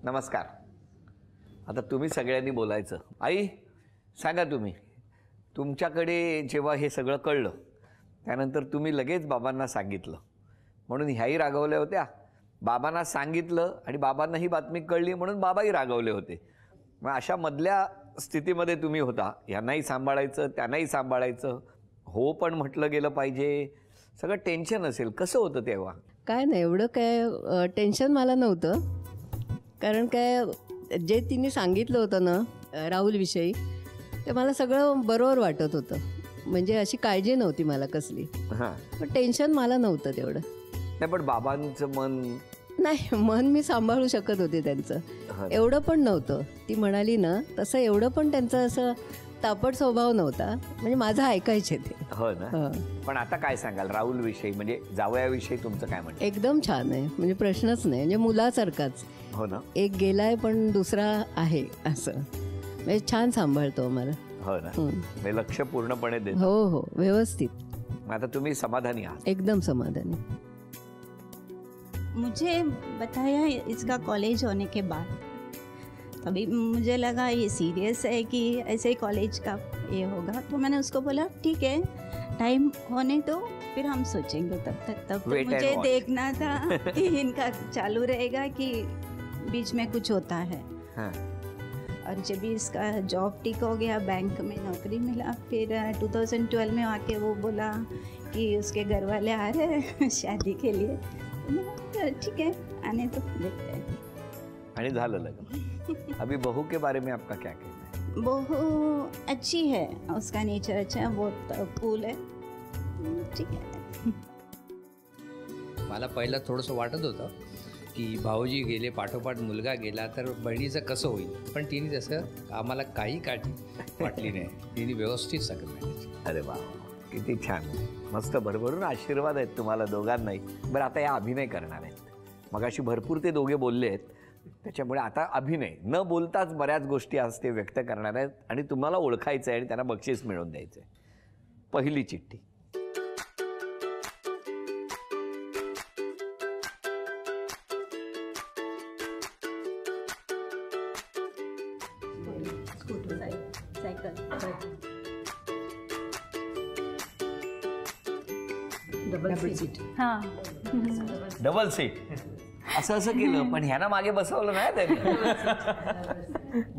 नमस्कार. आता तुम्ही सगळ्यांनी बोलायचं. आई सांगा, तुम्ही तुमच्याकडे जेव्हा हे सगळं कळलं त्यानंतर तुम्ही लगेच बाबांना सांगितलं म्हणून ह्याही रागवल्या होत्या, बाबांना सांगितलं आणि बाबांना ही बातमी कळली म्हणून बाबाही रागवले होते. मग अशा मधल्या स्थितीमध्ये तुम्ही होता, यांनाही सांभाळायचं त्यांनाही सांभाळायचं, हो पण म्हटलं गेलं पाहिजे, सगळं टेन्शन असेल. कसं होतं तेव्हा? काय नाही, एवढं काय टेन्शन मला नव्हतं. कारण काय जे तिने सांगितलं होतं ना राहुलविषयी, ते मला सगळं बरोबर वाटत होतं. म्हणजे अशी काळजी नव्हती मला कसली. हां, पण टेन्शन मला नव्हतं तेवढं. नाही पण बाबांचं मन नाही, मन मी सांभाळू शकत होते त्यांचं. एवढं पण नव्हतं. ती म्हणाली ना तसं एवढं पण त्यांचं असं तापट स्वभाव नव्हता. म्हणजे माझं ऐकायचे ते. हो ना. पण आता काय सांगाल राहुल विषयी, म्हणजे जावयाविषयी तुमचं काय म्हणणं? एकदम छान आहे, म्हणजे प्रश्नच नाही. म्हणजे मुलासारखाच. हो ना. एक गेलाय पण दुसरा आहे असं. म्हणजे छान सांभाळतो मला. हो ना. म्हणजे लक्ष पूर्णपणे देतो. हो हो, व्यवस्थित. आता तुम्ही समाधानी आहात? एकदम समाधानी. मुझे बताया इसका कॉलेज होने के बाद, तभी मुझे लगा ये सीरियस है कि ऐसे ही कॉलेज का ये होगा. तो मैंने उसको बोला ठीक है, टाइम होने दो, फिर हम सोचेंगे. तब तो मुझे देखना था कि इनका चालू रहेगा कि बीच में कुछ होता है. हाँ. और जब भी इसका जॉब ठीक हो गया, बैंक में नौकरी मिला, फिर 2012 में आके वो बोला कि उसके घर वाले आ रहे हैं शादी के लिए. तो मैंने ठीक है, आने तो देखते हैं. आणि झालं लग्न. अभी बहू के बारे में आपका क्या कहना है? बहू अच्छी है, उसका नेचर अच्छा है, बहुत कूल है, ठीक है. मला पहिलं थोडंसं वाटत होतं की भाऊजी गेले, पाठोपाठ मुलगा गेला तर बहिणीचं कसं होईल. पण तिने तसं आम्हाला काही काळजी वाटली नाही. तिने व्यवस्थित सगळं मॅनेज. अरे वा, किती छान. मस्त भरभरून आशीर्वाद आहेत तुम्हाला दोघांनाही. बरं, आता या अभिनय करणार आहेत. मगाशी भरपूर ते दोघे बोलले आहेत, त्याच्यामुळे आता अभिनय न बोलताच बऱ्याच गोष्टी आज ते व्यक्त करणार आहेत आणि तुम्हाला ओळखायचं आहे आणि त्यांना बक्षीस मिळवून द्यायचं आहे. पहिली चिठ्ठी. Double seat. असं केलं पण ह्याना मागे बसवलं नाही त्यांनी.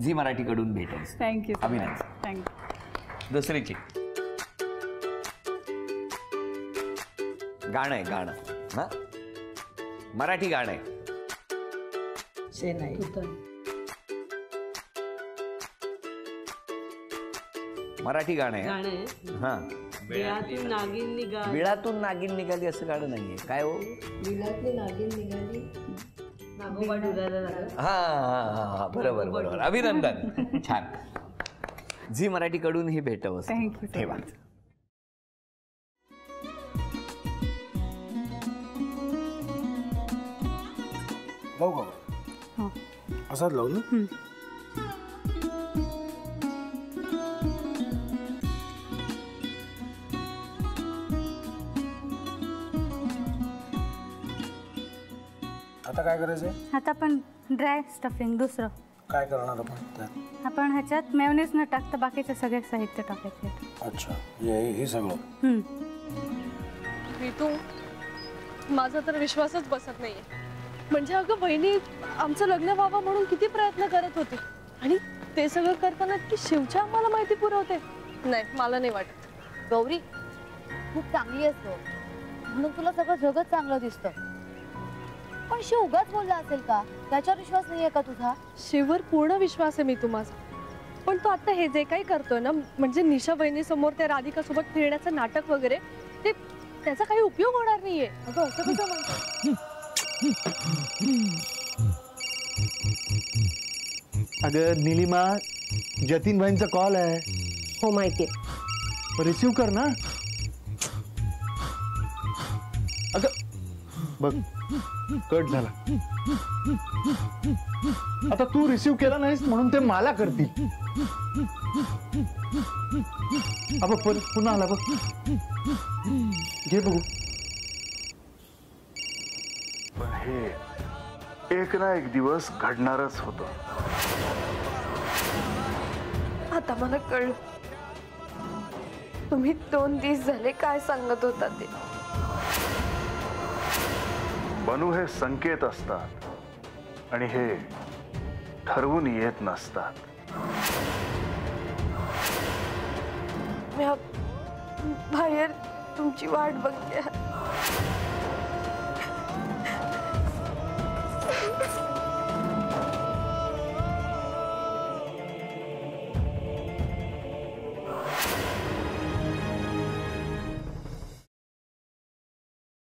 झी मराठीकडून भेटेल. थँक्यू. अभिनंदन. थँक्यू. दुसरी चिठ्ठी. गाणं आहे, गाणं. हा, मराठी गाणं आहे. मराठी गाणं आहे. हा, बिळातून नागिन निघाली असं गाणं नाहीये. काय हो? बिळातली नागिन निघाली. हा हा हा, बरोबर बरोबर. अभिनंदन. छान. झी मराठीकडून ही भेटव. थँक्यू. ठेवा. लावू का? असाच लावू ना. आता काय करायचंय? आता आपण ड्राय स्टफिंग दुसरं काय करणार आपण त्यात? आपण ह्याच्यात मेयोनीज न टाकता बाकीचे सगळे साहित्य टाकायचे. अच्छा, हे सगळं. ऋतू, माझा तर विश्वासच बसत नाहीये. म्हणजे अगं बहिणी आमचं लग्न व्हावं म्हणून किती प्रयत्न करत होती आणि ते सगळं करताना की शिवच्या आम्हाला माहिती पुरवते. नाही, मला नाही वाटत. गौरी खूप चांगली असतो म्हणून तुला सगळं जगत चांगलं दिसतं. पण शिव उगाच बोलला असेल का? त्याच्यावर विश्वास नाहीये का तुझा? शिववर पूर्ण विश्वास आहे मी तुम्हाला. पण तो आता हे जे काही करतोय ना, म्हणजे निशा बहिणी समोर त्या राधिका सोबत फिरण्याचं नाटक वगैरे, ते त्याचा काही उपयोग होणार नाहीये. अगं असं कसं म्हणतो? अगं नीलिमा, जतीन भाईंचा कॉल आहे. हो माहितीये. रिसीव कर ना. अगं बघ, कट झाला. आता तू रिसीव केला नाहीस म्हणून ते मला करतील. अब पुन्हा आला बघ. घे बघू. एक ना एक दिवस घडणारच होतं. आता मला कळलं तुम्ही 2 दिवस झाले काय सांगत होता ते. बनू हे संकेत असतात आणि हे ठरवून येत नसतात. मी बाहेर तुमची वाट बघते.